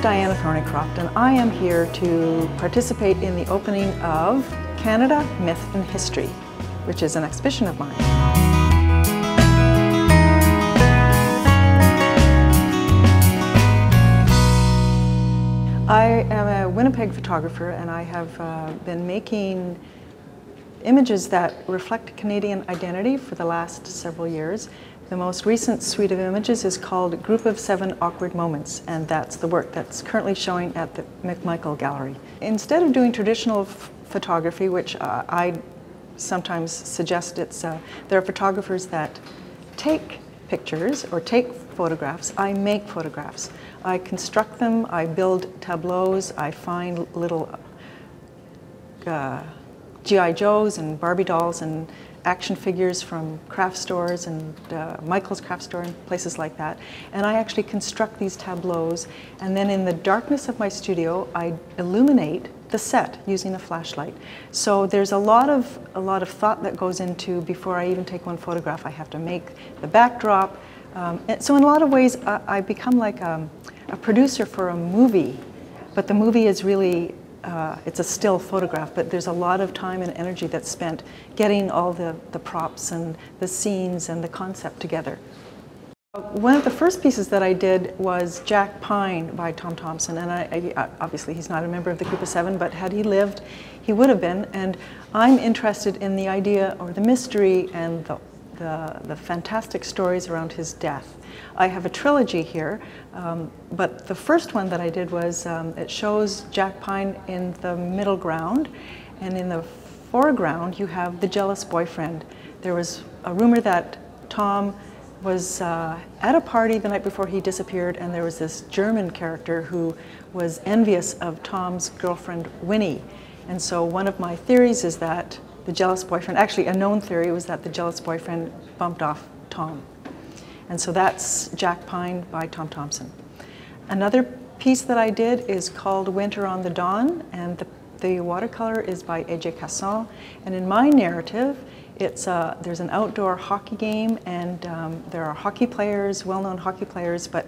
Diana Thorneycroft, and I am here to participate in the opening of Canada, Myth and History, which is an exhibition of mine. I am a Winnipeg photographer, and I have been making images that reflect Canadian identity for the last several years. The most recent suite of images is called Group of 7 Awkward Moments, and that's the work that's currently showing at the McMichael Gallery. Instead of doing traditional photography, which I sometimes suggest there are photographers that take pictures or take photographs. I make photographs. I construct them, I build tableaus, I find little G.I. Joes and Barbie dolls and action figures from craft stores and Michael's craft store and places like that. And I actually construct these tableaus, and then in the darkness of my studio, I illuminate the set using a flashlight. So there's a lot of thought that goes into before I even take one photograph. I have to make the backdrop. So in a lot of ways, I become like a producer for a movie, but the movie is really it's a still photograph, but there's a lot of time and energy that's spent getting all the props and the scenes and the concept together. One of the first pieces that I did was Jack Pine by Tom Thompson, and obviously he's not a member of the Group of 7, but had he lived, he would have been, and I'm interested in the idea or the mystery and the fantastic stories around his death. I have a trilogy here, but the first one that I did was, it shows Jack Pine in the middle ground, and in the foreground you have the jealous boyfriend. There was a rumor that Tom was at a party the night before he disappeared, and there was this German character who was envious of Tom's girlfriend, Winnie. And so one of my theories is that the jealous boyfriend, actually a known theory was that the jealous boyfriend bumped off Tom. And so that's Jack Pine by Tom Thompson. Another piece that I did is called Winter on the Dawn, and the watercolor is by A.J. Casson. And in my narrative, there's an outdoor hockey game, and there are hockey players, well-known hockey players, but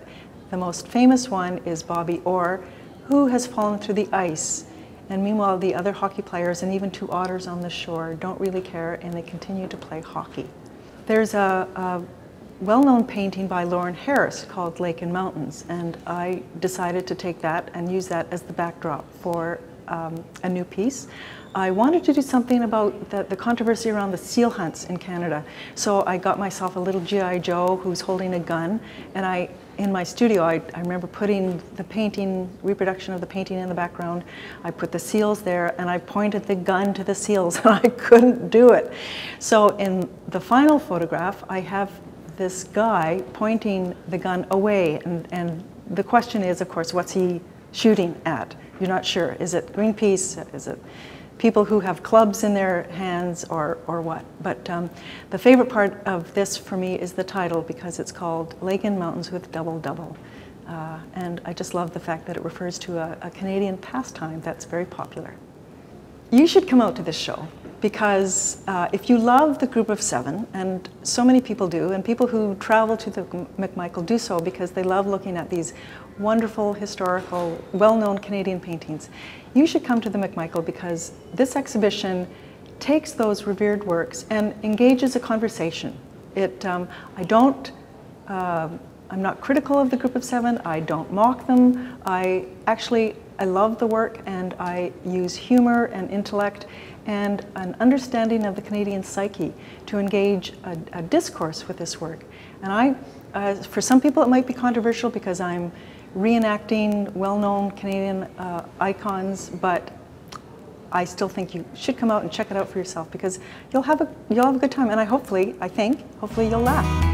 the most famous one is Bobbie, who has fallen through the ice. And meanwhile, the other hockey players and even 2 otters on the shore don't really care, and they continue to play hockey. There's a well-known painting by Lauren Harris called Lake and Mountains, and I decided to take that and use that as the backdrop for a new piece. I wanted to do something about the controversy around the seal hunts in Canada. So I got myself a little G.I. Joe who's holding a gun, and in my studio, I remember putting the painting, reproduction of the painting in the background. I put the seals there, and I pointed the gun to the seals, and I couldn't do it. So in the final photograph, I have this guy pointing the gun away, and the question is, of course, what's he shooting at? You're not sure. Is it Greenpeace? Is it people who have clubs in their hands, or what? But the favorite part of this for me is the title, because it's called Lake and Mountains with Double Double. And I just love the fact that it refers to a Canadian pastime that's very popular. You should come out to this show, because if you love the Group of 7, and so many people do, and people who travel to the McMichael do so because they love looking at these wonderful, historical, well-known Canadian paintings, you should come to the McMichael, because this exhibition takes those revered works and engages a conversation. I'm not critical of the Group of 7, I don't mock them, I love the work, and I use humor and intellect and an understanding of the Canadian psyche to engage a discourse with this work. And for some people it might be controversial because I'm reenacting well-known Canadian icons, but I still think you should come out and check it out for yourself, because you'll have a good time, and hopefully you'll laugh.